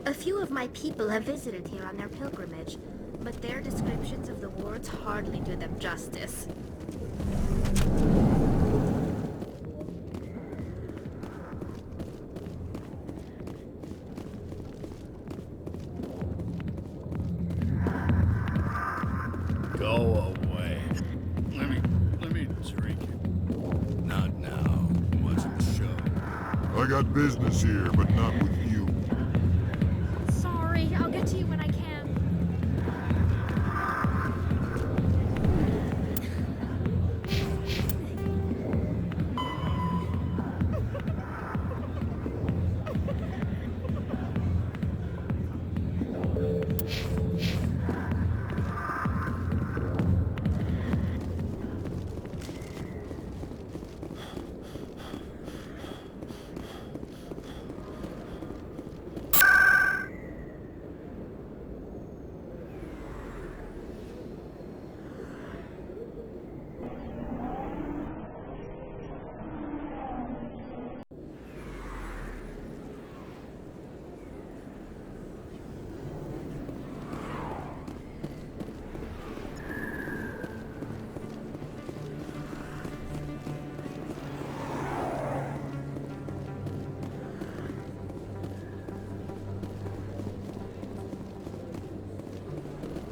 A few of my people have visited here on their pilgrimage, but their descriptions of the wards hardly do them justice. Go away. Let me drink it. Not now. I'm watching the show. I got business here, but not with you. Sorry, I'll get to you when I can.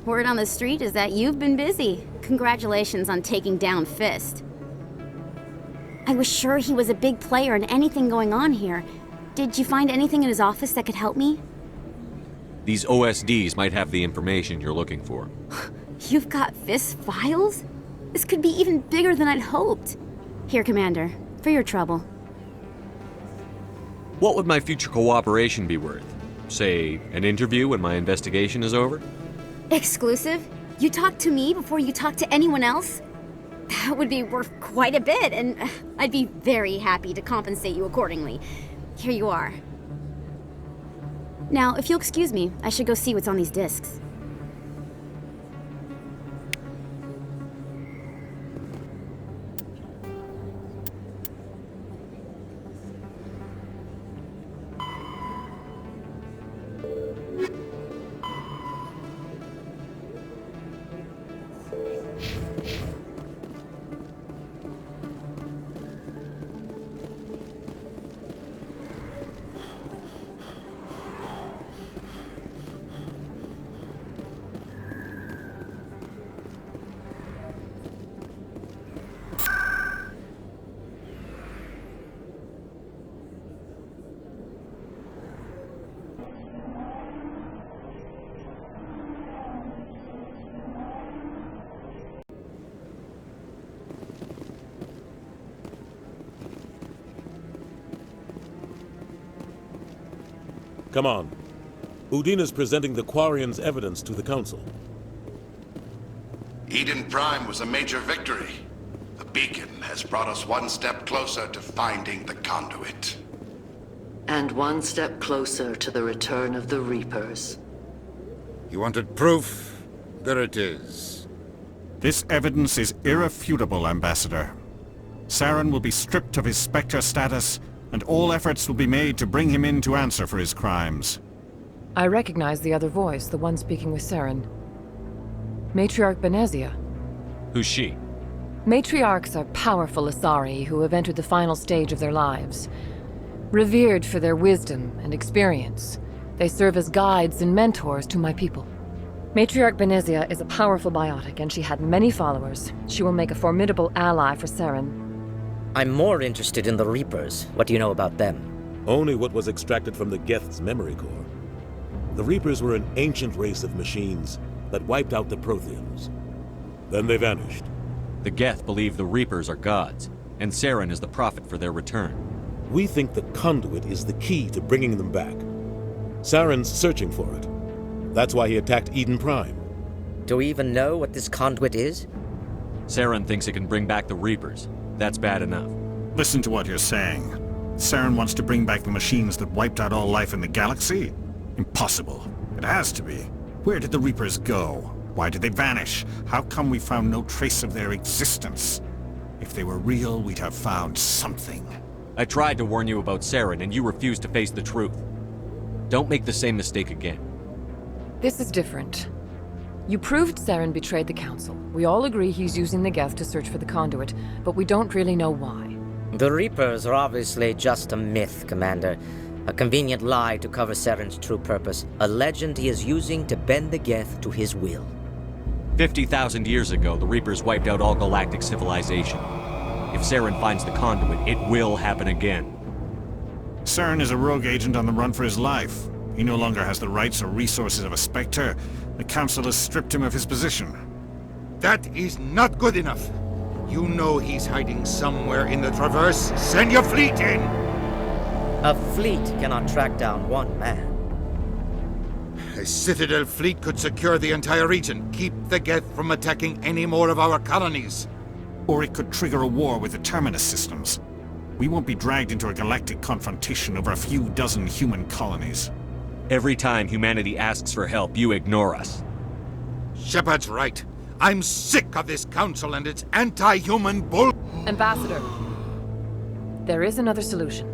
Word on the street is that you've been busy. Congratulations on taking down Fist. I was sure he was a big player in anything going on here. Did you find anything in his office that could help me? These OSDs might have the information you're looking for. You've got Fist's files? This could be even bigger than I'd hoped. Here, Commander, for your trouble. What would my future cooperation be worth? Say, an interview when my investigation is over? Exclusive? You talk to me before you talk to anyone else? That would be worth quite a bit, and I'd be very happy to compensate you accordingly. Here you are. Now, if you'll excuse me, I should go see what's on these discs. Come on. Udina's presenting the Quarian's evidence to the Council. Eden Prime was a major victory. The beacon has brought us one step closer to finding the conduit. And one step closer to the return of the Reapers. You wanted proof? There it is. This evidence is irrefutable, Ambassador. Saren will be stripped of his Spectre status, and all efforts will be made to bring him in to answer for his crimes. I recognize the other voice, the one speaking with Saren. Matriarch Benezia. Who's she? Matriarchs are powerful Asari who have entered the final stage of their lives. Revered for their wisdom and experience, they serve as guides and mentors to my people. Matriarch Benezia is a powerful biotic, and she had many followers. She will make a formidable ally for Saren. I'm more interested in the Reapers. What do you know about them? Only what was extracted from the Geth's memory core. The Reapers were an ancient race of machines that wiped out the Protheans. Then they vanished. The Geth believe the Reapers are gods, and Saren is the prophet for their return. We think the Conduit is the key to bringing them back. Saren's searching for it. That's why he attacked Eden Prime. Do we even know what this Conduit is? Saren thinks it can bring back the Reapers. That's bad enough. Listen to what you're saying. Saren wants to bring back the machines that wiped out all life in the galaxy? Impossible. It has to be. Where did the Reapers go? Why did they vanish? How come we found no trace of their existence? If they were real, we'd have found something. I tried to warn you about Saren, and you refused to face the truth. Don't make the same mistake again. This is different. You proved Saren betrayed the Council. We all agree he's using the Geth to search for the Conduit, but we don't really know why. The Reapers are obviously just a myth, Commander. A convenient lie to cover Saren's true purpose. A legend he is using to bend the Geth to his will. 50,000 years ago, the Reapers wiped out all galactic civilization. If Saren finds the Conduit, it will happen again. Saren is a rogue agent on the run for his life. He no longer has the rights or resources of a Spectre. The Council has stripped him of his position. That is not good enough. You know he's hiding somewhere in the Traverse. Send your fleet in! A fleet cannot track down one man. A Citadel fleet could secure the entire region, keep the Geth from attacking any more of our colonies. Or it could trigger a war with the Terminus systems. We won't be dragged into a galactic confrontation over a few dozen human colonies. Every time humanity asks for help, you ignore us. Shepard's right. I'm sick of this council and its anti-human bull... Ambassador, there is another solution.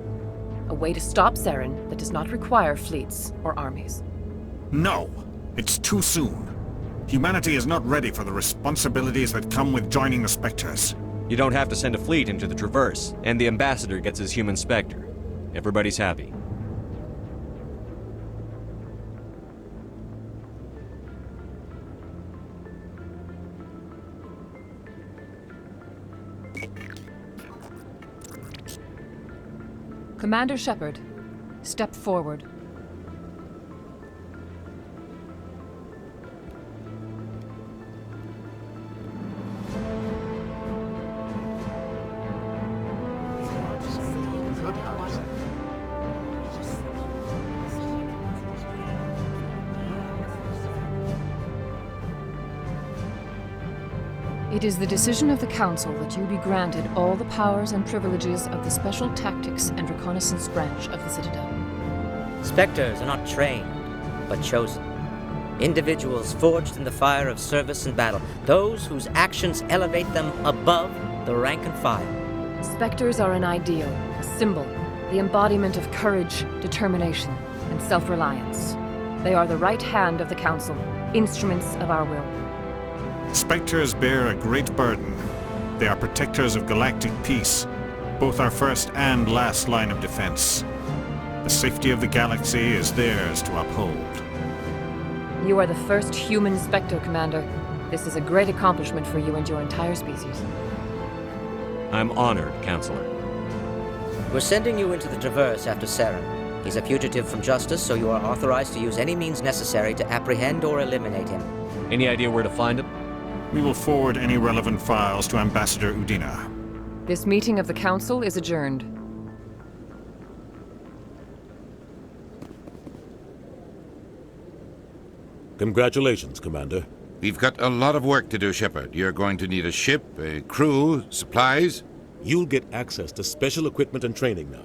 A way to stop Saren that does not require fleets or armies. No! It's too soon. Humanity is not ready for the responsibilities that come with joining the Spectres. You don't have to send a fleet into the Traverse, and the Ambassador gets his human Spectre. Everybody's happy. Commander Shepard, step forward. It is the decision of the Council that you be granted all the powers and privileges of the Special Tactics and Reconnaissance Branch of the Citadel. Spectres are not trained, but chosen. Individuals forged in the fire of service and battle. Those whose actions elevate them above the rank and file. Spectres are an ideal, a symbol, the embodiment of courage, determination, and self-reliance. They are the right hand of the Council, instruments of our will. Spectres bear a great burden. They are protectors of galactic peace, both our first and last line of defense. The safety of the galaxy is theirs to uphold. You are the first human Spectre, Commander. This is a great accomplishment for you and your entire species. I'm honored, Counselor. We're sending you into the Traverse after Saren. He's a fugitive from justice, so you are authorized to use any means necessary to apprehend or eliminate him. Any idea where to find him? We will forward any relevant files to Ambassador Udina. This meeting of the Council is adjourned. Congratulations, Commander. We've got a lot of work to do, Shepard. You're going to need a ship, a crew, supplies. You'll get access to special equipment and training now.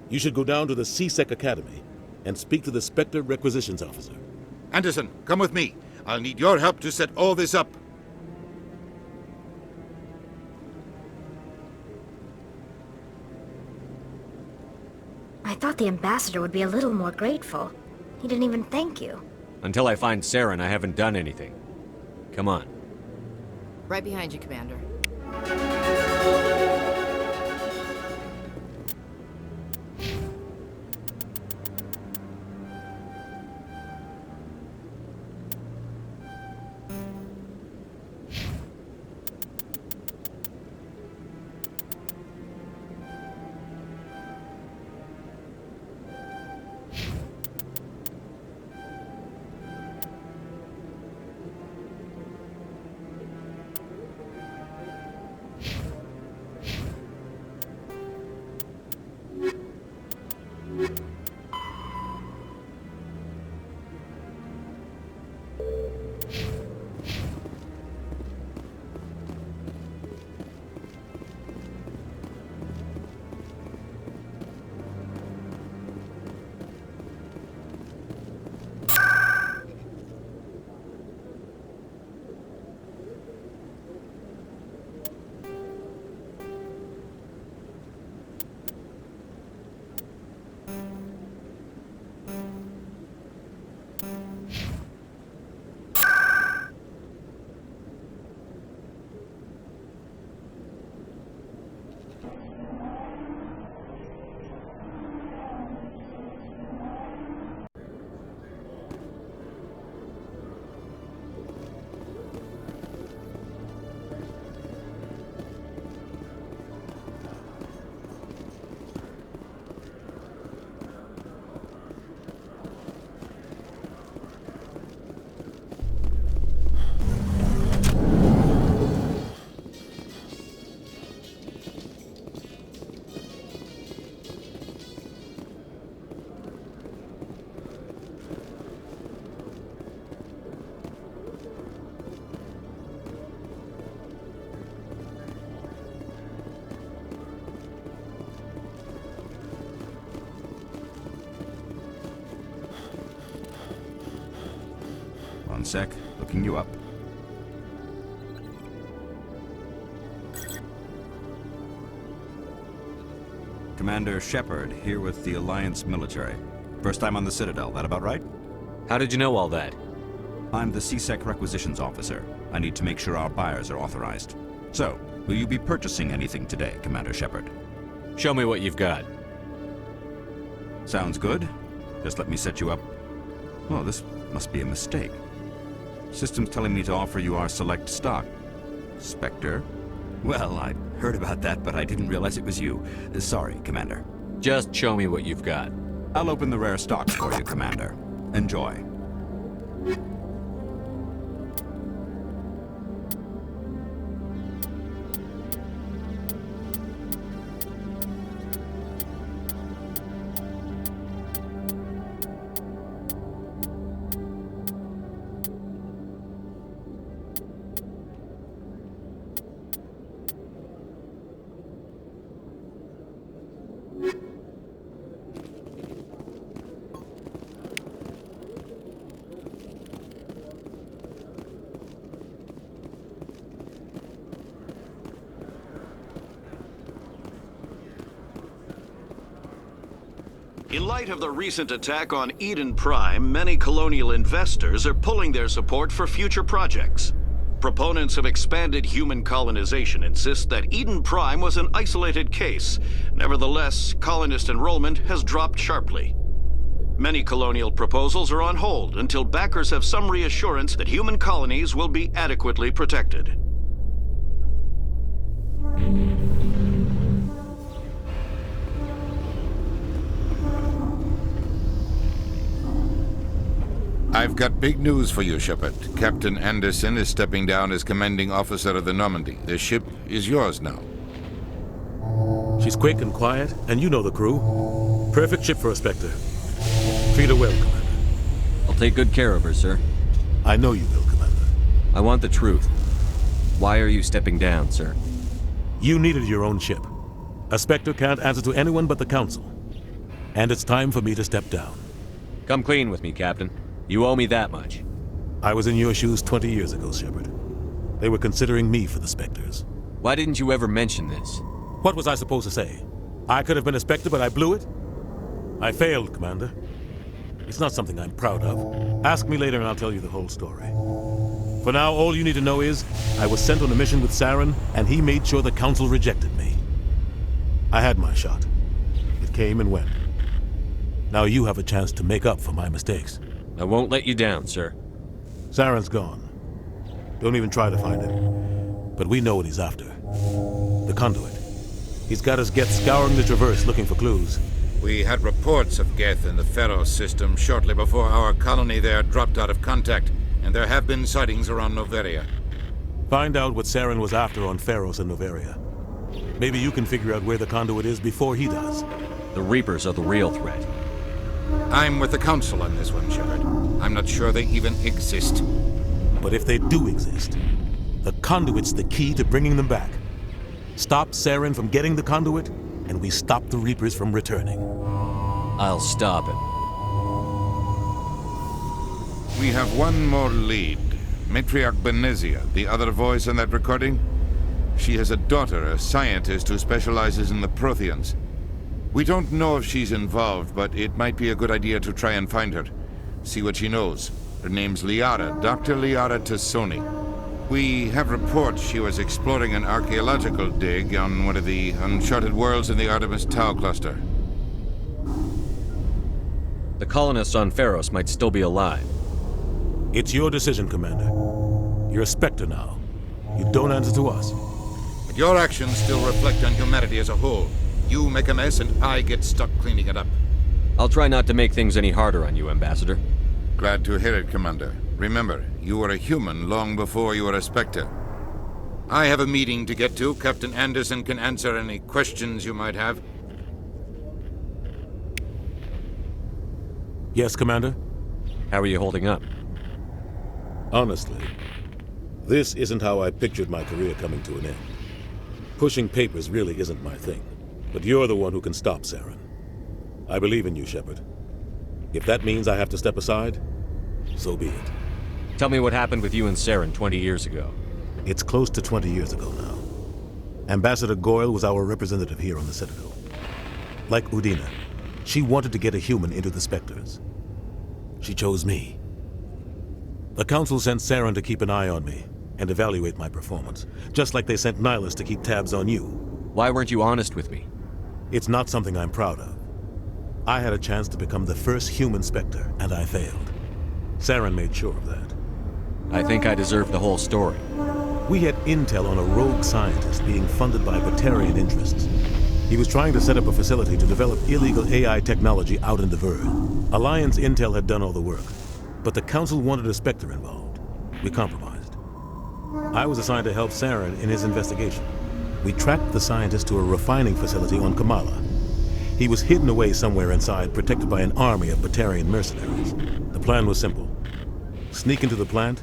You should go down to the C-Sec Academy and speak to the Spectre Requisitions Officer. Anderson, come with me. I'll need your help to set all this up. I thought the ambassador would be a little more grateful. He didn't even thank you. Until I find Saren, I haven't done anything. Come on. Right behind you, Commander. One sec. Looking you up. Commander Shepard, here with the Alliance military. First time on the Citadel, that about right? How did you know all that? I'm the CSEC requisitions officer. I need to make sure our buyers are authorized. So, will you be purchasing anything today, Commander Shepard? Show me what you've got. Sounds good. Just let me set you up. Oh, this must be a mistake. System's telling me to offer you our select stock. Spectre? Well, I heard about that, but I didn't realize it was you. Sorry, Commander. Just show me what you've got. I'll open the rare stocks for you, Commander. Enjoy. In light of the recent attack on Eden Prime, many colonial investors are pulling their support for future projects. Proponents of expanded human colonization insist that Eden Prime was an isolated case. Nevertheless, colonist enrollment has dropped sharply. Many colonial proposals are on hold until backers have some reassurance that human colonies will be adequately protected. I've got big news for you, Shepard. Captain Anderson is stepping down as commanding officer of the Normandy. The ship is yours now. She's quick and quiet, and you know the crew. Perfect ship for a Spectre. Treat her well, Commander. I'll take good care of her, sir. I know you will, Commander. I want the truth. Why are you stepping down, sir? You needed your own ship. A Spectre can't answer to anyone but the Council. And it's time for me to step down. Come clean with me, Captain. You owe me that much. I was in your shoes 20 years ago, Shepard. They were considering me for the Spectres. Why didn't you ever mention this? What was I supposed to say? I could have been a Spectre, but I blew it? I failed, Commander. It's not something I'm proud of. Ask me later and I'll tell you the whole story. For now, all you need to know is, I was sent on a mission with Saren, and he made sure the Council rejected me. I had my shot. It came and went. Now you have a chance to make up for my mistakes. I won't let you down, sir. Saren's gone. Don't even try to find him. But we know what he's after. The conduit. He's got his Geth scouring the Traverse looking for clues. We had reports of Geth in the Pharos system shortly before our colony there dropped out of contact, and there have been sightings around Noveria. Find out what Saren was after on Pharos and Noveria. Maybe you can figure out where the conduit is before he does. The Reapers are the real threat. I'm with the Council on this one, Shepard. I'm not sure they even exist. But if they do exist, the conduit's the key to bringing them back. Stop Saren from getting the conduit, and we stop the Reapers from returning. I'll stop it. We have one more lead. Matriarch Benezia, the other voice on that recording. She has a daughter, a scientist who specializes in the Protheans. We don't know if she's involved, but it might be a good idea to try and find her. See what she knows. Her name's Liara, Dr. Liara Tassoni. We have reports she was exploring an archaeological dig on one of the uncharted worlds in the Artemis Tau cluster. The colonists on Pharos might still be alive. It's your decision, Commander. You're a Spectre now. You don't answer to us. But your actions still reflect on humanity as a whole. You make a mess and I get stuck cleaning it up. I'll try not to make things any harder on you, Ambassador. Glad to hear it, Commander. Remember, you were a human long before you were a Spectre. I have a meeting to get to. Captain Anderson can answer any questions you might have. Yes, Commander? How are you holding up? Honestly, this isn't how I pictured my career coming to an end. Pushing papers really isn't my thing. But you're the one who can stop Saren. I believe in you, Shepard. If that means I have to step aside, so be it. Tell me what happened with you and Saren 20 years ago. It's close to 20 years ago now. Ambassador Goyle was our representative here on the Citadel. Like Udina, she wanted to get a human into the Spectres. She chose me. The Council sent Saren to keep an eye on me and evaluate my performance, just like they sent Nihilus to keep tabs on you. Why weren't you honest with me? It's not something I'm proud of. I had a chance to become the first human Spectre, and I failed. Saren made sure of that. I think I deserve the whole story. We had intel on a rogue scientist being funded by Batarian interests. He was trying to set up a facility to develop illegal AI technology out in the Verge. Alliance intel had done all the work, but the Council wanted a Spectre involved. We compromised. I was assigned to help Saren in his investigation. We tracked the scientist to a refining facility on Kamala. He was hidden away somewhere inside, protected by an army of Batarian mercenaries. The plan was simple. Sneak into the plant,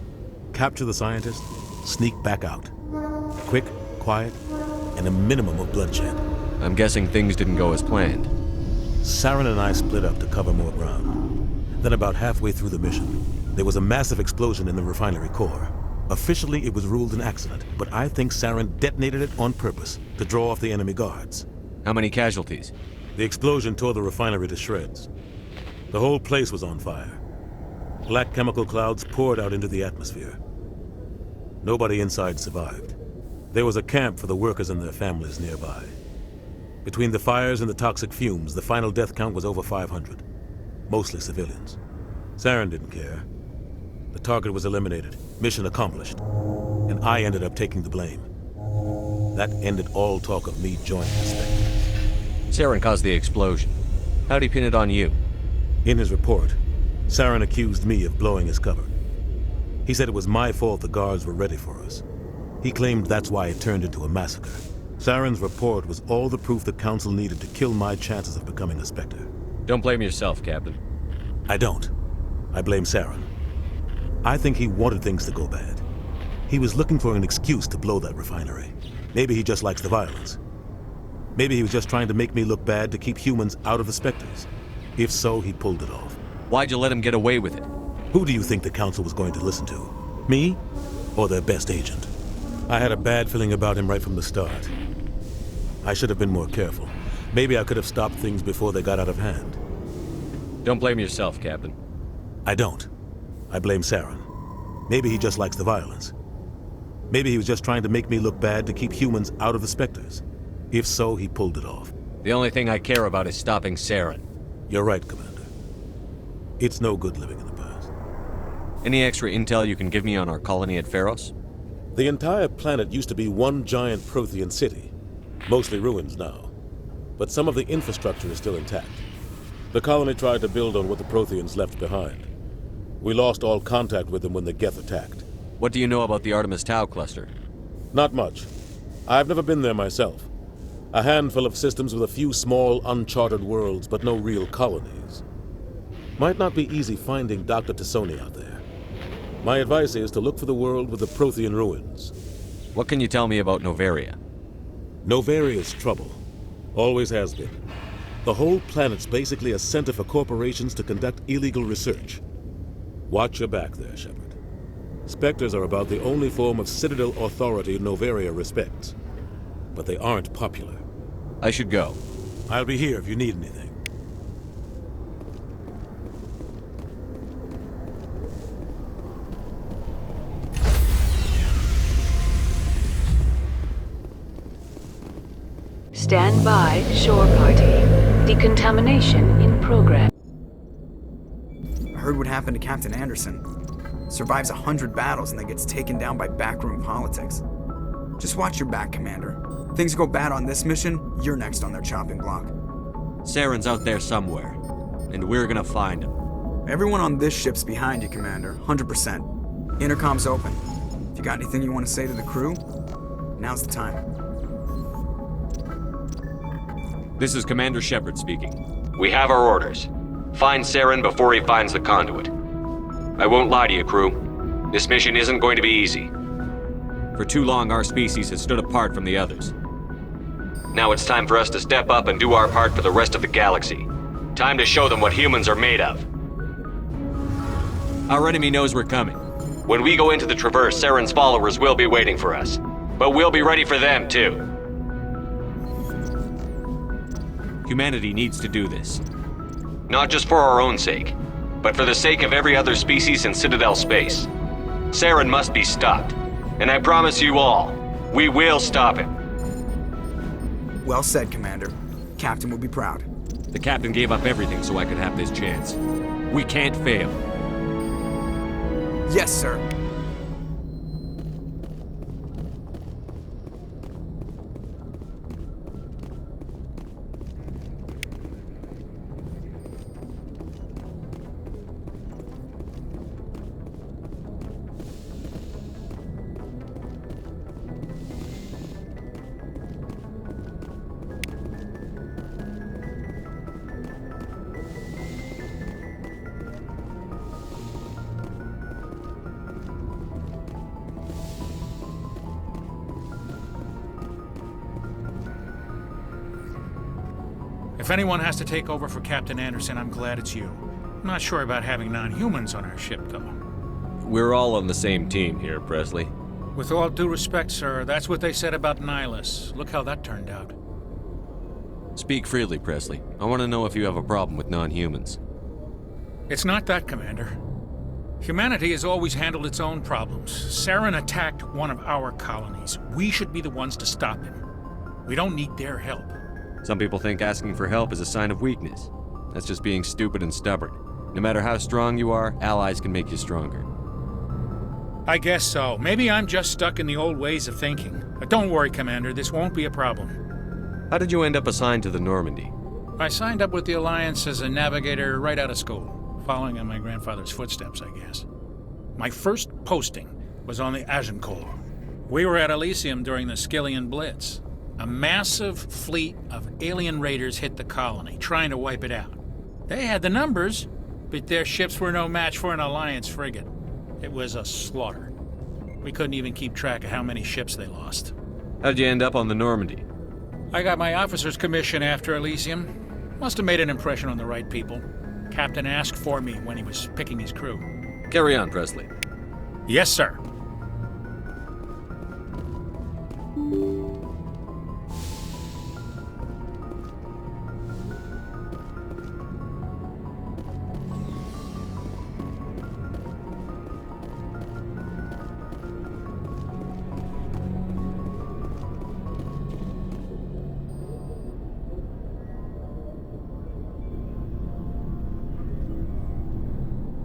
capture the scientist, sneak back out. Quick, quiet, and a minimum of bloodshed. I'm guessing things didn't go as planned. Saren and I split up to cover more ground. Then about halfway through the mission, there was a massive explosion in the refinery core. Officially, it was ruled an accident, but I think Saren detonated it on purpose to draw off the enemy guards. How many casualties? The explosion tore the refinery to shreds. The whole place was on fire. Black chemical clouds poured out into the atmosphere. Nobody inside survived. There was a camp for the workers and their families nearby. Between the fires and the toxic fumes, the final death count was over 500. Mostly civilians. Saren didn't care. The target was eliminated, mission accomplished. And I ended up taking the blame. That ended all talk of me joining the Spectre. Saren caused the explosion. How'd he pin it on you? In his report, Saren accused me of blowing his cover. He said it was my fault the guards were ready for us. He claimed that's why it turned into a massacre. Saren's report was all the proof the Council needed to kill my chances of becoming a Spectre. Don't blame yourself, Captain. I don't. I blame Saren. I think he wanted things to go bad. He was looking for an excuse to blow that refinery. Maybe he just likes the violence. Maybe he was just trying to make me look bad to keep humans out of the Spectres. If so, he pulled it off. Why'd you let him get away with it? Who do you think the Council was going to listen to? Me? Or their best agent? I had a bad feeling about him right from the start. I should have been more careful. Maybe I could have stopped things before they got out of hand. Don't blame yourself, Captain. I don't. I blame Saren. Maybe he just likes the violence. Maybe he was just trying to make me look bad to keep humans out of the Spectres. If so, he pulled it off. The only thing I care about is stopping Saren. You're right, Commander. It's no good living in the past. Any extra intel you can give me on our colony at Pharos? The entire planet used to be one giant Prothean city. Mostly ruins now. But some of the infrastructure is still intact. The colony tried to build on what the Protheans left behind. We lost all contact with them when the Geth attacked. What do you know about the Artemis Tau cluster? Not much. I've never been there myself. A handful of systems with a few small, uncharted worlds, but no real colonies. Might not be easy finding Dr. T'Soni out there. My advice is to look for the world with the Prothean ruins. What can you tell me about Noveria? Novaria's trouble. Always has been. The whole planet's basically a center for corporations to conduct illegal research. Watch your back there, Shepard. Spectres are about the only form of Citadel authority Noveria respects. But they aren't popular. I should go. I'll be here if you need anything. Stand by, shore party. Decontamination in progress. I heard what happened to Captain Anderson. Survives 100 battles and then gets taken down by backroom politics. Just watch your back, Commander. Things go bad on this mission, you're next on their chopping block. Saren's out there somewhere, and we're gonna find him. Everyone on this ship's behind you, Commander, 100%. Intercom's open. If you got anything you want to say to the crew, now's the time. This is Commander Shepard speaking. We have our orders. Find Saren before he finds the conduit. I won't lie to you, crew. This mission isn't going to be easy. For too long, our species has stood apart from the others. Now it's time for us to step up and do our part for the rest of the galaxy. Time to show them what humans are made of. Our enemy knows we're coming. When we go into the Traverse, Saren's followers will be waiting for us. But we'll be ready for them, too. Humanity needs to do this. Not just for our own sake, but for the sake of every other species in Citadel space. Saren must be stopped. And I promise you all, we will stop him. Well said, Commander. Captain will be proud. The captain gave up everything so I could have this chance. We can't fail. Yes, sir. If anyone has to take over for Captain Anderson, I'm glad it's you. I'm not sure about having non-humans on our ship, though. We're all on the same team here, Presley. With all due respect, sir, that's what they said about Nihilus. Look how that turned out. Speak freely, Presley. I want to know if you have a problem with non-humans. It's not that, Commander. Humanity has always handled its own problems. Saren attacked one of our colonies. We should be the ones to stop him. We don't need their help. Some people think asking for help is a sign of weakness. That's just being stupid and stubborn. No matter how strong you are, allies can make you stronger. I guess so. Maybe I'm just stuck in the old ways of thinking. But don't worry, Commander, this won't be a problem. How did you end up assigned to the Normandy? I signed up with the Alliance as a navigator right out of school, following in my grandfather's footsteps, I guess. My first posting was on the Agincourt. We were at Elysium during the Skillian Blitz. A massive fleet of alien raiders hit the colony, trying to wipe it out. They had the numbers, but their ships were no match for an Alliance frigate. It was a slaughter. We couldn't even keep track of how many ships they lost. How'd you end up on the Normandy? I got my officer's commission after Elysium. Must have made an impression on the right people. Captain asked for me when he was picking his crew. Carry on, Presley. Yes, sir.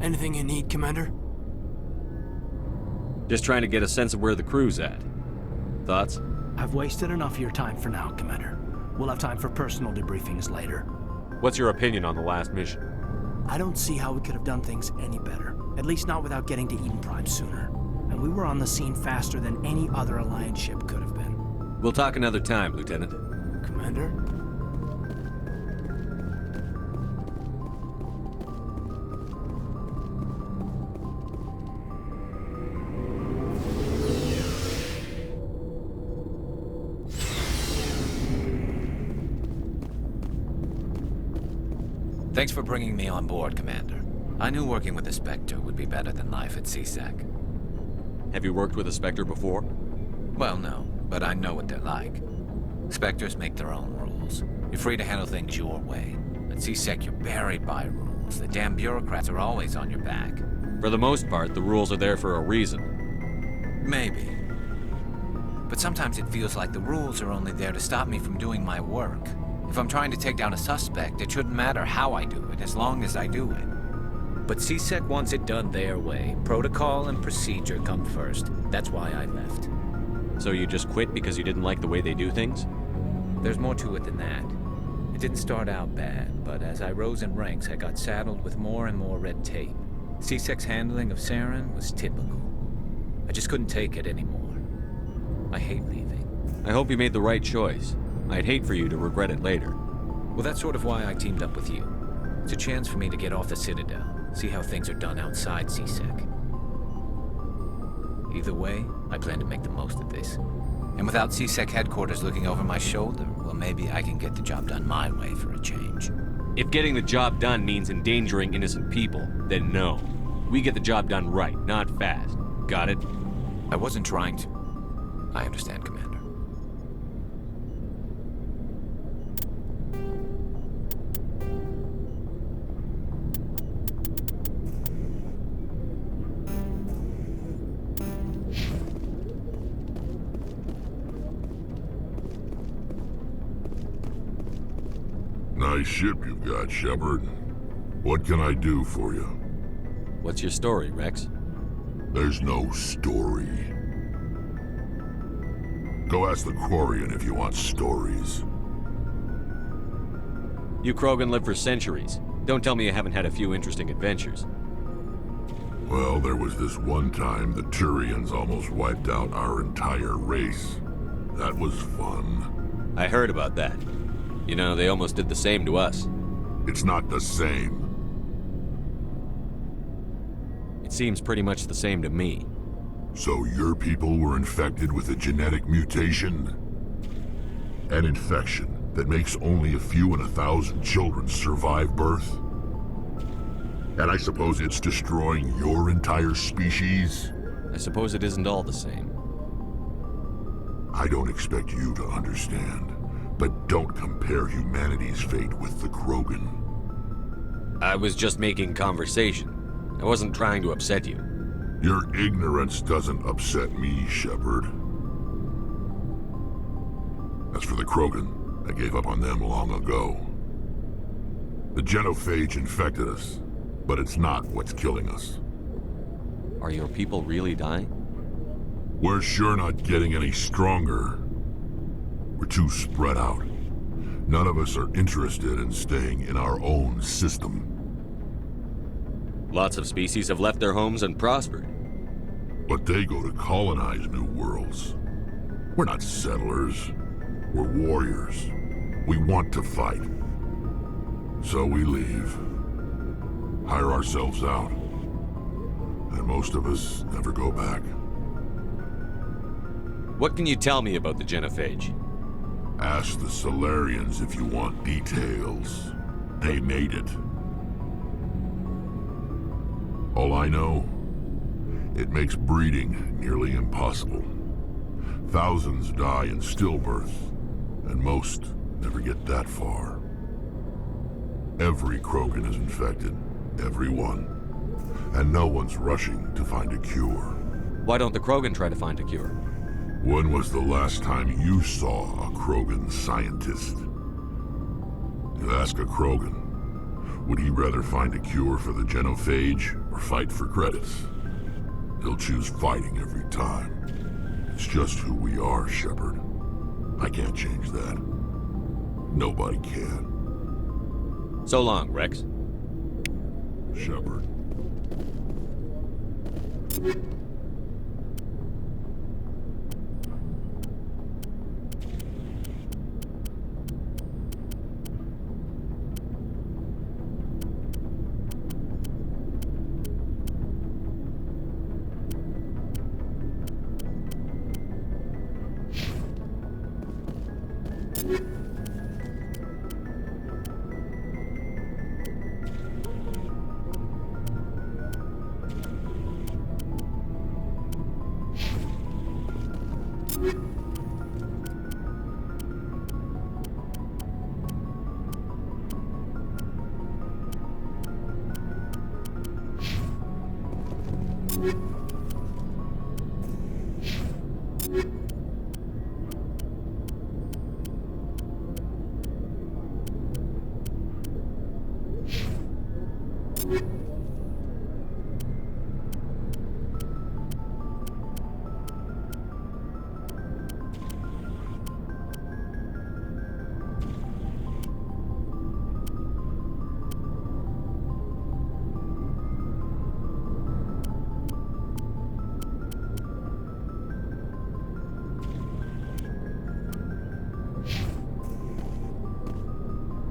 Anything you need, Commander? Just trying to get a sense of where the crew's at. Thoughts? I've wasted enough of your time for now, Commander. We'll have time for personal debriefings later. What's your opinion on the last mission? I don't see how we could have done things any better. At least not without getting to Eden Prime sooner. And we were on the scene faster than any other Alliance ship could have been. We'll talk another time, Lieutenant. Commander? Thanks for bringing me on board, Commander. I knew working with the Spectre would be better than life at CSEC. Have you worked with a Spectre before? Well, no, but I know what they're like. Spectres make their own rules. You're free to handle things your way. At CSEC, you're buried by rules. The damn bureaucrats are always on your back. For the most part, the rules are there for a reason. Maybe. But sometimes it feels like the rules are only there to stop me from doing my work. If I'm trying to take down a suspect, it shouldn't matter how I do it, as long as I do it. But CSEC wants it done their way. Protocol and procedure come first. That's why I left. So you just quit because you didn't like the way they do things? There's more to it than that. It didn't start out bad, but as I rose in ranks, I got saddled with more and more red tape. CSEC's handling of Saren was typical. I just couldn't take it anymore. I hate leaving. I hope you made the right choice. I'd hate for you to regret it later. Well, that's sort of why I teamed up with you. It's a chance for me to get off the Citadel, see how things are done outside CSEC. Either way, I plan to make the most of this. And without CSEC headquarters looking over my shoulder, well, maybe I can get the job done my way for a change. If getting the job done means endangering innocent people, then no. We get the job done right, not fast. Got it. I wasn't trying to... I understand, Commander. Nice ship you've got, Shepard. What can I do for you? What's your story, Rex? There's no story. Go ask the Quarian if you want stories. You Krogan live for centuries. Don't tell me you haven't had a few interesting adventures. Well, there was this one time the Turians almost wiped out our entire race. That was fun. I heard about that. You know, they almost did the same to us. It's not the same. It seems pretty much the same to me. So your people were infected with a genetic mutation? An infection that makes only a few in 1,000 children survive birth? And I suppose it's destroying your entire species? I suppose it isn't all the same. I don't expect you to understand, but don't compare humanity's fate with the Krogan. I was just making conversation. I wasn't trying to upset you. Your ignorance doesn't upset me, Shepard. As for the Krogan, I gave up on them long ago. The genophage infected us, but it's not what's killing us. Are your people really dying? We're sure not getting any stronger. We're too spread out. None of us are interested in staying in our own system. Lots of species have left their homes and prospered. But they go to colonize new worlds. We're not settlers. We're warriors. We want to fight. So we leave. Hire ourselves out. And most of us never go back. What can you tell me about the genophage? Ask the Solarians if you want details. They made it. All I know, it makes breeding nearly impossible. Thousands die in stillbirth, and most never get that far. Every Krogan is infected, every one. And no one's rushing to find a cure. Why don't the Krogan try to find a cure? When was the last time you saw a Krogan scientist? You ask a Krogan, would he rather find a cure for the genophage or fight for credits? He'll choose fighting every time. It's just who we are, Shepard. I can't change that. Nobody can. So long, Rex. Shepard.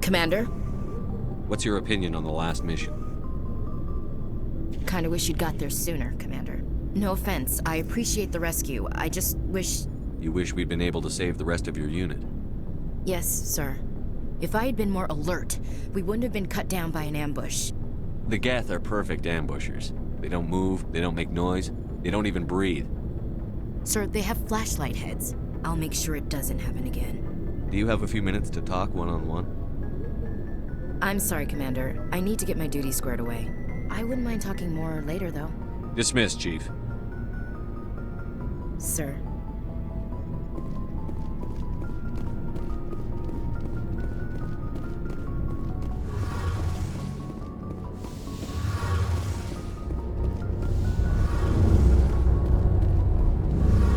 Commander? What's your opinion on the last mission? Kinda wish you'd got there sooner, Commander. No offense, I appreciate the rescue. I just wish... You wish we'd been able to save the rest of your unit? Yes, sir. If I had been more alert, we wouldn't have been cut down by an ambush. The Geth are perfect ambushers. They don't move, they don't make noise. They don't even breathe. Sir, they have flashlight heads. I'll make sure it doesn't happen again. Do you have a few minutes to talk one-on-one? I'm sorry, Commander. I need to get my duties squared away. I wouldn't mind talking more later, though. Dismissed, Chief. Sir.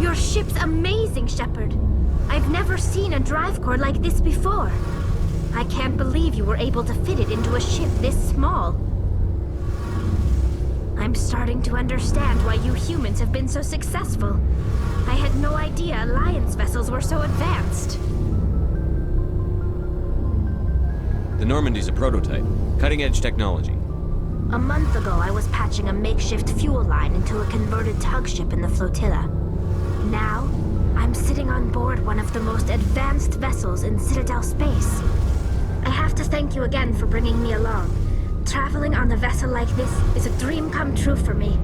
Your ship's amazing, Shepard. I've never seen a drive core like this before. I can't believe you were able to fit it into a ship this small. I'm starting to understand why you humans have been so successful. I had no idea Alliance vessels were so advanced. The Normandy's a prototype. Cutting-edge technology. A month ago, I was patching a makeshift fuel line into a converted tug ship in the flotilla. Now, I'm sitting on board one of the most advanced vessels in Citadel space. I have to thank you again for bringing me along. Traveling on a vessel like this is a dream come true for me.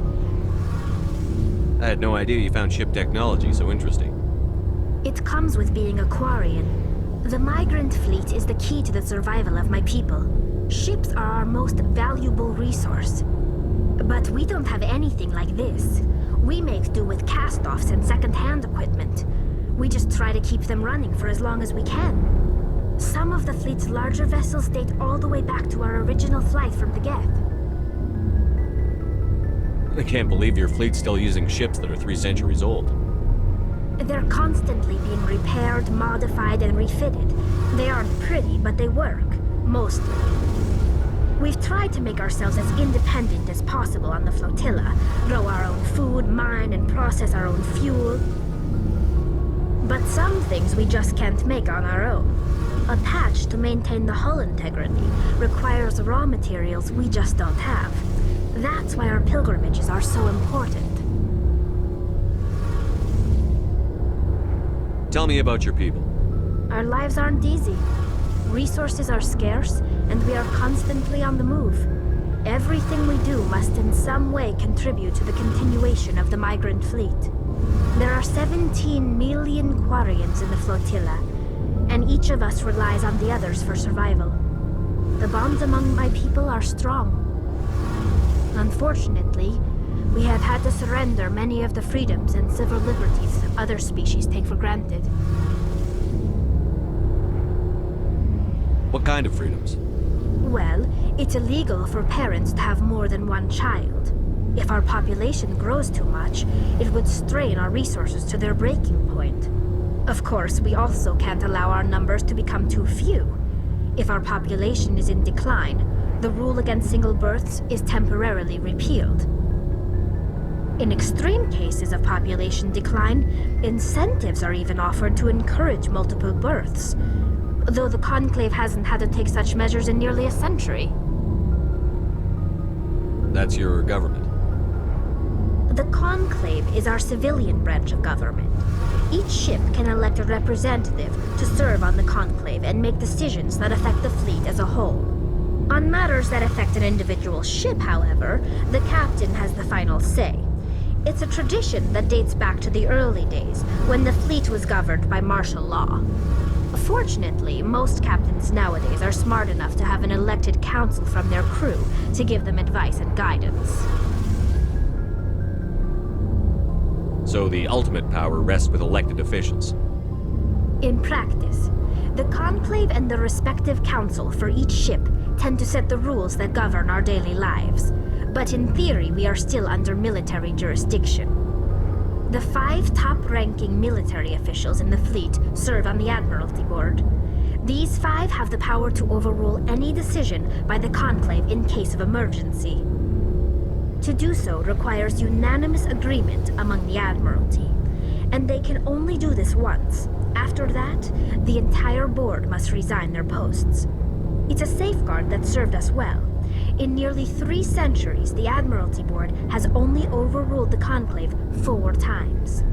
I had no idea you found ship technology so interesting. It comes with being a Quarian. The migrant fleet is the key to the survival of my people. Ships are our most valuable resource. But we don't have anything like this. We make do with cast-offs and second-hand equipment. We just try to keep them running for as long as we can. Some of the fleet's larger vessels date all the way back to our original flight from the Geth. I can't believe your fleet's still using ships that are 3 centuries old. They're constantly being repaired, modified, and refitted. They aren't pretty, but they work. Mostly. We've tried to make ourselves as independent as possible on the flotilla. Grow our own food, mine, and process our own fuel. But some things we just can't make on our own. A patch to maintain the hull integrity requires raw materials we just don't have. That's why our pilgrimages are so important. Tell me about your people. Our lives aren't easy. Resources are scarce, and we are constantly on the move. Everything we do must in some way contribute to the continuation of the migrant fleet. There are 17 million Quarians in the flotilla, and each of us relies on the others for survival. The bonds among my people are strong. Unfortunately, we have had to surrender many of the freedoms and civil liberties other species take for granted. What kind of freedoms? Well, it's illegal for parents to have more than one child. If our population grows too much, it would strain our resources to their breaking point. Of course, we also can't allow our numbers to become too few. If our population is in decline, the rule against single births is temporarily repealed. In extreme cases of population decline, incentives are even offered to encourage multiple births, though the Conclave hasn't had to take such measures in nearly a century. That's your government. The Conclave is our civilian branch of government. Each ship can elect a representative to serve on the Conclave and make decisions that affect the fleet as a whole. On matters that affect an individual ship, however, the captain has the final say. It's a tradition that dates back to the early days, when the fleet was governed by martial law. Fortunately, most captains nowadays are smart enough to have an elected council from their crew to give them advice and guidance. So the ultimate power rests with elected officials. In practice, the Conclave and the respective council for each ship tend to set the rules that govern our daily lives. But in theory, we are still under military jurisdiction. The 5 top-ranking military officials in the fleet serve on the Admiralty Board. These 5 have the power to overrule any decision by the Conclave in case of emergency. To do so requires unanimous agreement among the Admiralty, and they can only do this once. After that, the entire board must resign their posts. It's a safeguard that served us well. In nearly 3 centuries, the Admiralty Board has only overruled the Conclave 4 times.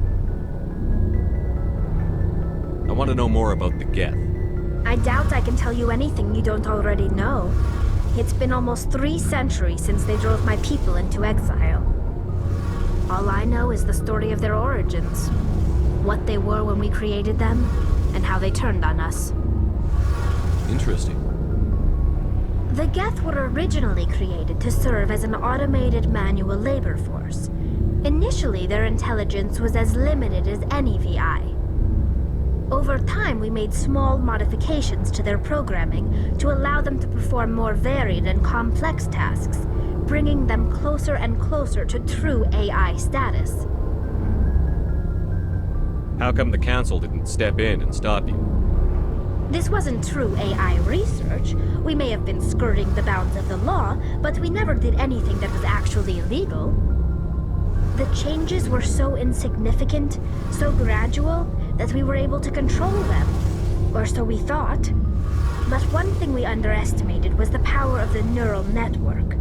I want to know more about the Geth. I doubt I can tell you anything you don't already know. It's been almost 3 centuries since they drove my people into exile. All I know is the story of their origins. What they were when we created them, and how they turned on us. Interesting. The Geth were originally created to serve as an automated manual labor force. Initially, their intelligence was as limited as any VI. Over time, we made small modifications to their programming to allow them to perform more varied and complex tasks, bringing them closer and closer to true AI status. How come the Council didn't step in and stop you? This wasn't true AI research. We may have been skirting the bounds of the law, but we never did anything that was actually illegal. The changes were so insignificant, so gradual, that we were able to control them. Or so we thought. But one thing we underestimated was the power of the neural network.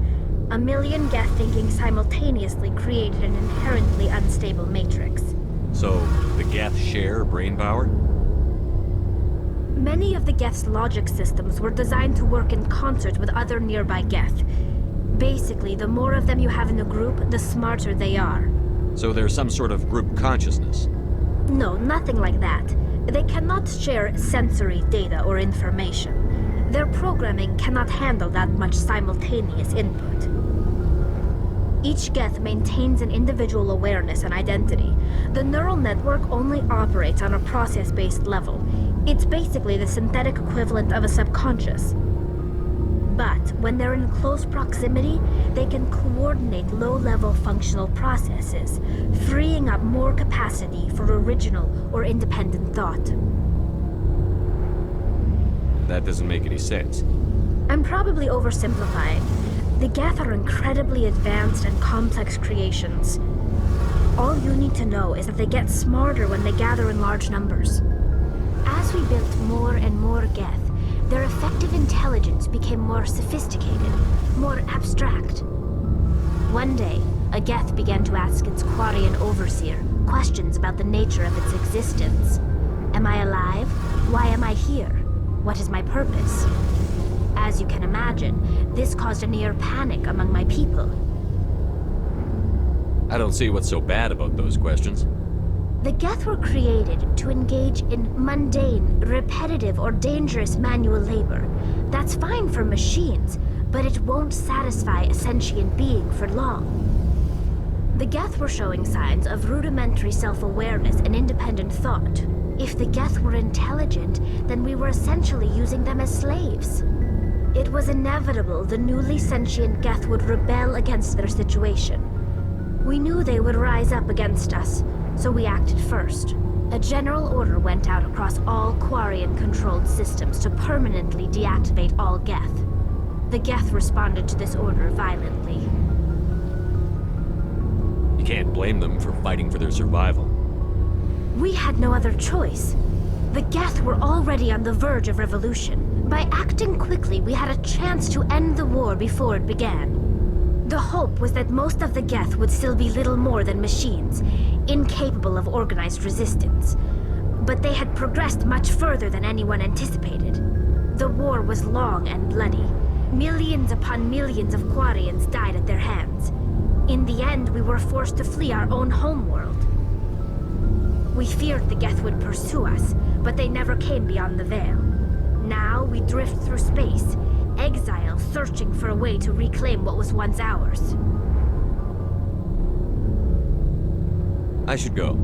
A million Geth thinking simultaneously created an inherently unstable matrix. So, the Geth share brain power? Many of the Geth's logic systems were designed to work in concert with other nearby Geth. Basically, the more of them you have in a group, the smarter they are. So there's some sort of group consciousness? No, nothing like that. They cannot share sensory data or information. Their programming cannot handle that much simultaneous input. Each Geth maintains an individual awareness and identity. The neural network only operates on a process-based level. It's basically the synthetic equivalent of a subconscious. But when they're in close proximity, they can coordinate low-level functional processes, freeing up more capacity for original or independent thought. That doesn't make any sense. I'm probably oversimplifying. The Geth are incredibly advanced and complex creations. All you need to know is that they get smarter when they gather in large numbers. As we built more and more Geth, their effective intelligence became more sophisticated, more abstract. One day, a Geth began to ask its Quarian overseer questions about the nature of its existence. Am I alive? Why am I here? What is my purpose? As you can imagine, this caused a near panic among my people. I don't see what's so bad about those questions. The Geth were created to engage in mundane, repetitive, or dangerous manual labor. That's fine for machines, but it won't satisfy a sentient being for long. The Geth were showing signs of rudimentary self-awareness and independent thought. If the Geth were intelligent, then we were essentially using them as slaves. It was inevitable the newly sentient Geth would rebel against their situation. We knew they would rise up against us, so we acted first. A general order went out across all Quarian-controlled systems to permanently deactivate all Geth. The Geth responded to this order violently. You can't blame them for fighting for their survival. We had no other choice. The Geth were already on the verge of revolution. By acting quickly, we had a chance to end the war before it began. The hope was that most of the Geth would still be little more than machines, incapable of organized resistance. But they had progressed much further than anyone anticipated. The war was long and bloody. Millions upon millions of Quarians died at their hands. In the end, we were forced to flee our own homeworld. We feared the Geth would pursue us, but they never came beyond the Veil. Now we drift through space, exile searching for a way to reclaim what was once ours. I should go.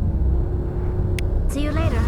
See you later.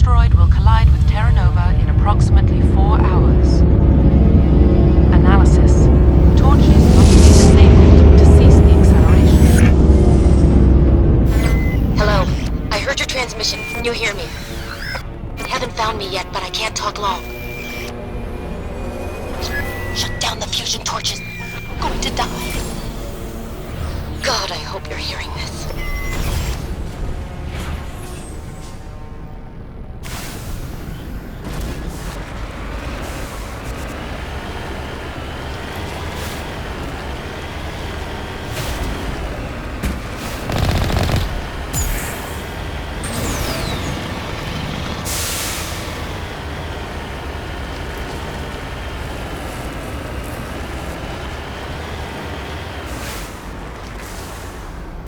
asteroid will collide with Terra Nova in approximately 4 hours. Analysis. Torches must be disabled to cease the acceleration. Hello. I heard your transmission. Can you hear me? They haven't found me yet, but I can't talk long. Shut down the fusion torches. I'm going to die. God, I hope you're hearing this.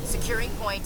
Securing point.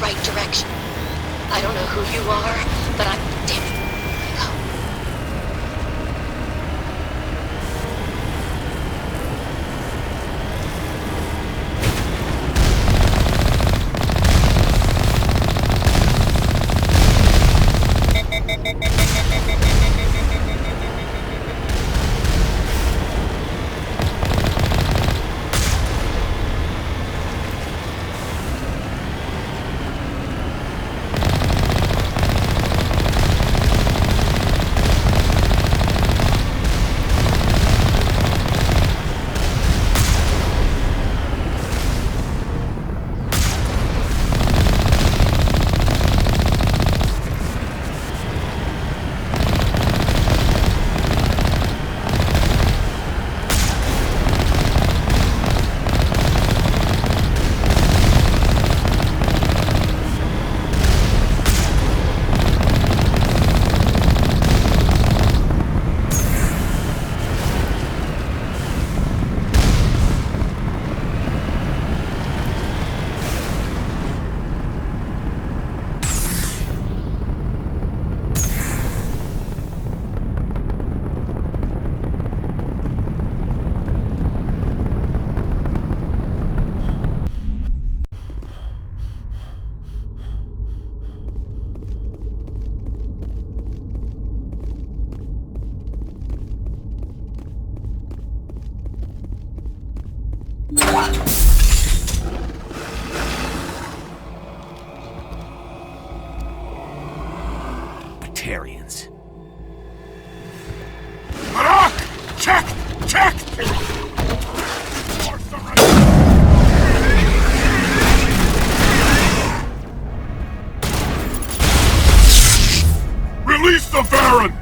Right direction. I don't know who you are, but I'm... Damn it. Batarians. Check! Check! Release the Baron!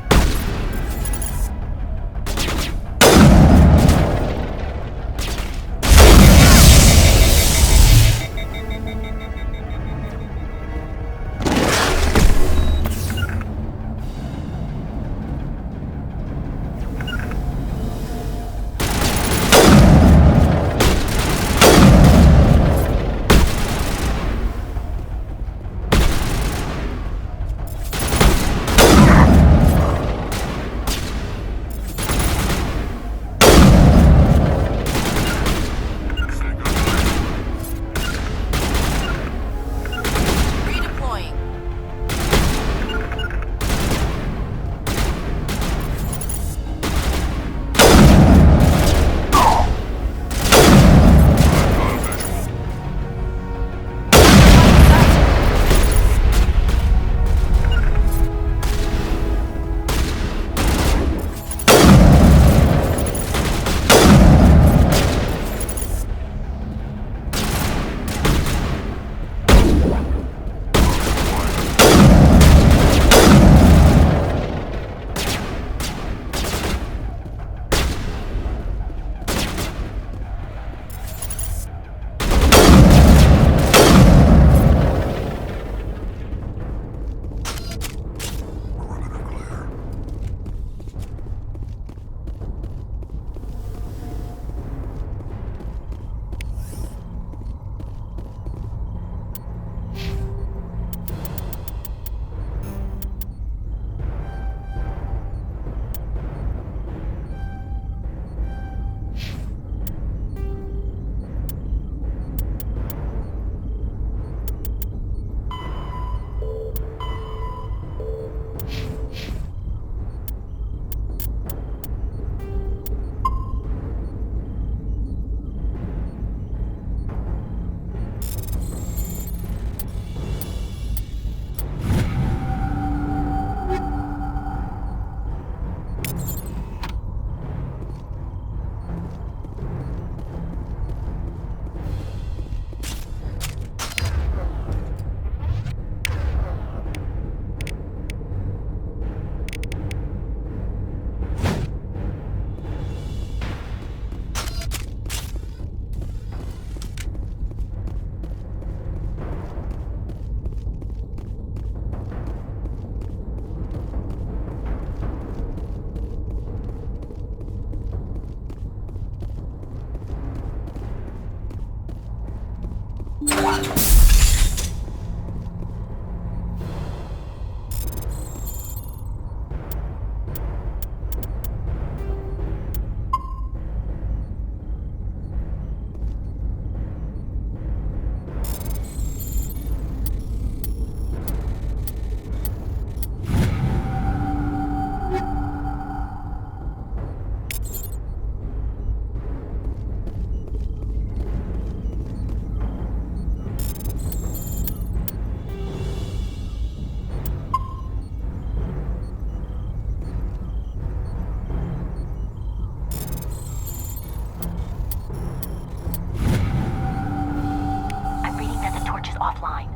Offline.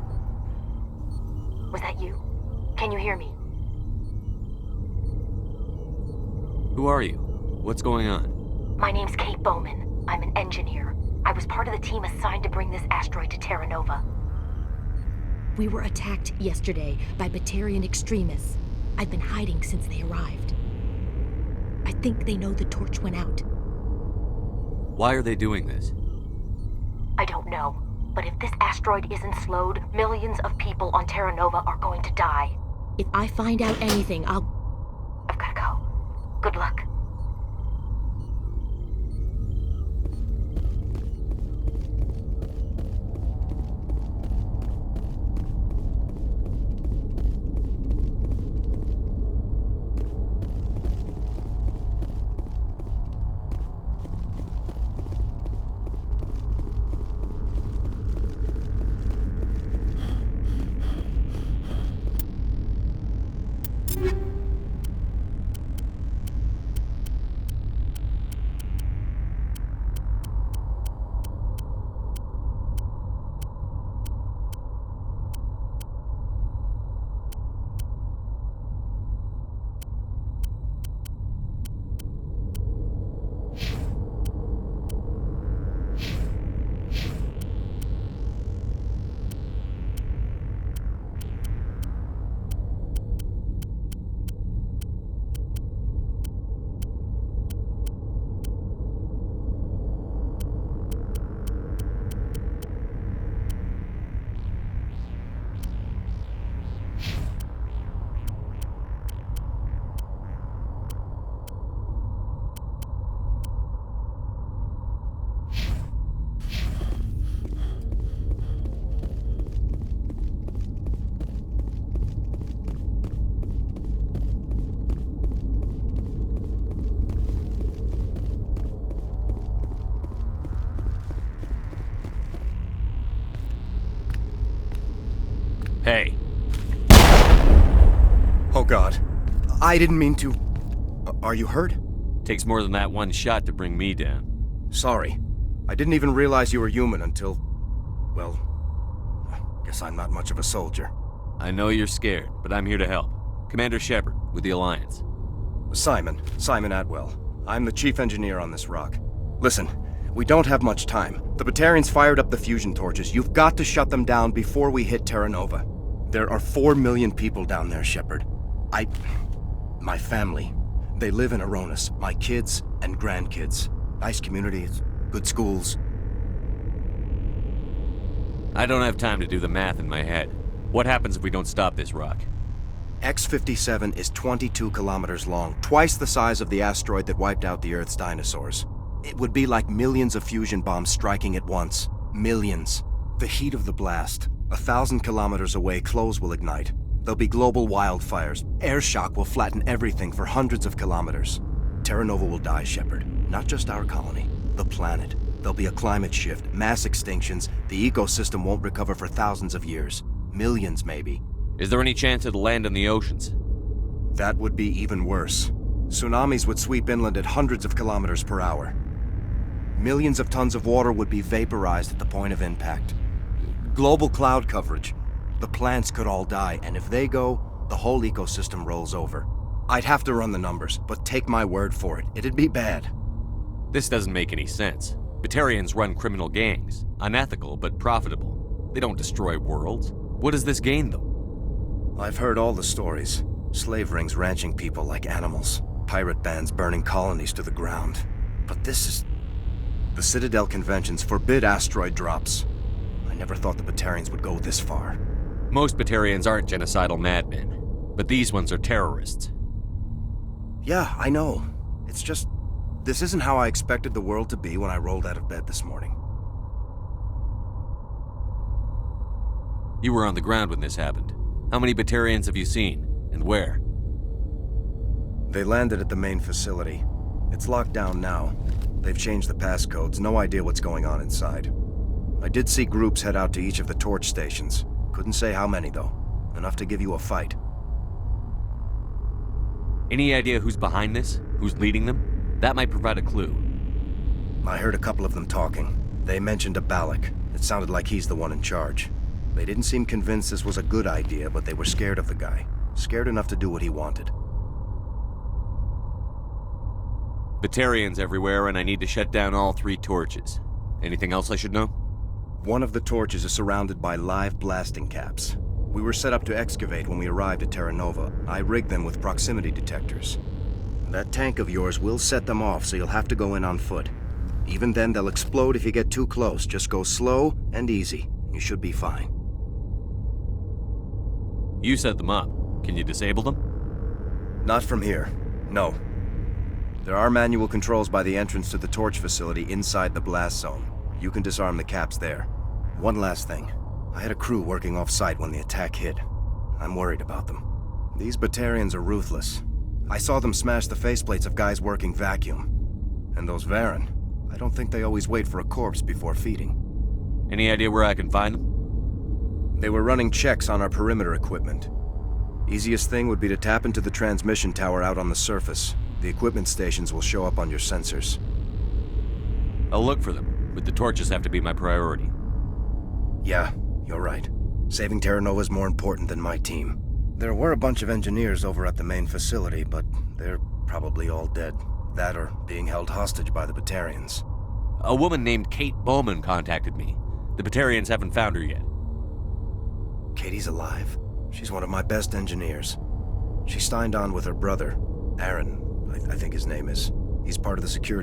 Was that you? Can you hear me? Who are you? What's going on? My name's Kate Bowman. I'm an engineer. I was part of the team assigned to bring this asteroid to Terra Nova. We were attacked yesterday by Batarian extremists. I've been hiding since they arrived. I think they know the torch went out. Why are they doing this? I don't know. But if this asteroid isn't slowed, millions of people on Terra Nova are going to die. If I find out anything, I've gotta go. Good luck. Hey. Oh God. I didn't mean to... Are you hurt? Takes more than that one shot to bring me down. Sorry. I didn't even realize you were human until... Well... Guess I'm not much of a soldier. I know you're scared, but I'm here to help. Commander Shepard, with the Alliance. Simon Atwell. I'm the chief engineer on this rock. Listen, we don't have much time. The Batarians fired up the fusion torches. You've got to shut them down before we hit Terra Nova. There are 4 million people down there, Shepard. My family. They live in Aronis. My kids and grandkids. Nice communities, good schools. I don't have time to do the math in my head. What happens if we don't stop this rock? X-57 is 22 kilometers long, twice the size of the asteroid that wiped out the Earth's dinosaurs. It would be like millions of fusion bombs striking at once. Millions. The heat of the blast. 1,000 kilometers away, clothes will ignite. There'll be global wildfires. Air shock will flatten everything for hundreds of kilometers. Terra Nova will die, Shepard. Not just our colony. The planet. There'll be a climate shift, mass extinctions. The ecosystem won't recover for thousands of years. Millions, maybe. Is there any chance it'll land in the oceans? That would be even worse. Tsunamis would sweep inland at hundreds of kilometers per hour. Millions of tons of water would be vaporized at the point of impact. Global cloud coverage. The plants could all die, and if they go, the whole ecosystem rolls over. I'd have to run the numbers, but take my word for it, it'd be bad. This doesn't make any sense. Batarians run criminal gangs. Unethical, but profitable. They don't destroy worlds. What does this gain them? I've heard all the stories. Slave rings ranching people like animals. Pirate bands burning colonies to the ground. But this is... The Citadel conventions forbid asteroid drops. I never thought the Batarians would go this far. Most Batarians aren't genocidal madmen, but these ones are terrorists. Yeah, I know. It's just, this isn't how I expected the world to be when I rolled out of bed this morning. You were on the ground when this happened. How many Batarians have you seen, and where? They landed at the main facility. It's locked down now. They've changed the passcodes, no idea what's going on inside. I did see groups head out to each of the torch stations. Couldn't say how many, though. Enough to give you a fight. Any idea who's behind this? Who's leading them? That might provide a clue. I heard a couple of them talking. They mentioned a Balak. It sounded like he's the one in charge. They didn't seem convinced this was a good idea, but they were scared of the guy. Scared enough to do what he wanted. Batarians everywhere, and I need to shut down all 3 torches. Anything else I should know? One of the torches is surrounded by live blasting caps. We were set up to excavate when we arrived at Terra Nova. I rigged them with proximity detectors. That tank of yours will set them off, so you'll have to go in on foot. Even then, they'll explode if you get too close. Just go slow and easy. You should be fine. You set them up. Can you disable them? Not from here. No. There are manual controls by the entrance to the torch facility inside the blast zone. You can disarm the caps there. One last thing. I had a crew working off-site when the attack hit. I'm worried about them. These Batarians are ruthless. I saw them smash the faceplates of guys working vacuum. And those Varren, I don't think they always wait for a corpse before feeding. Any idea where I can find them? They were running checks on our perimeter equipment. Easiest thing would be to tap into the transmission tower out on the surface. The equipment stations will show up on your sensors. I'll look for them, but the torches have to be my priority. Yeah, you're right. Saving Terra Nova is more important than my team. There were a bunch of engineers over at the main facility, but they're probably all dead. That or being held hostage by the Batarians. A woman named Kate Bowman contacted me. The Batarians haven't found her yet. Katie's alive? She's one of my best engineers. She signed on with her brother, Aaron, I think his name is. He's part of the security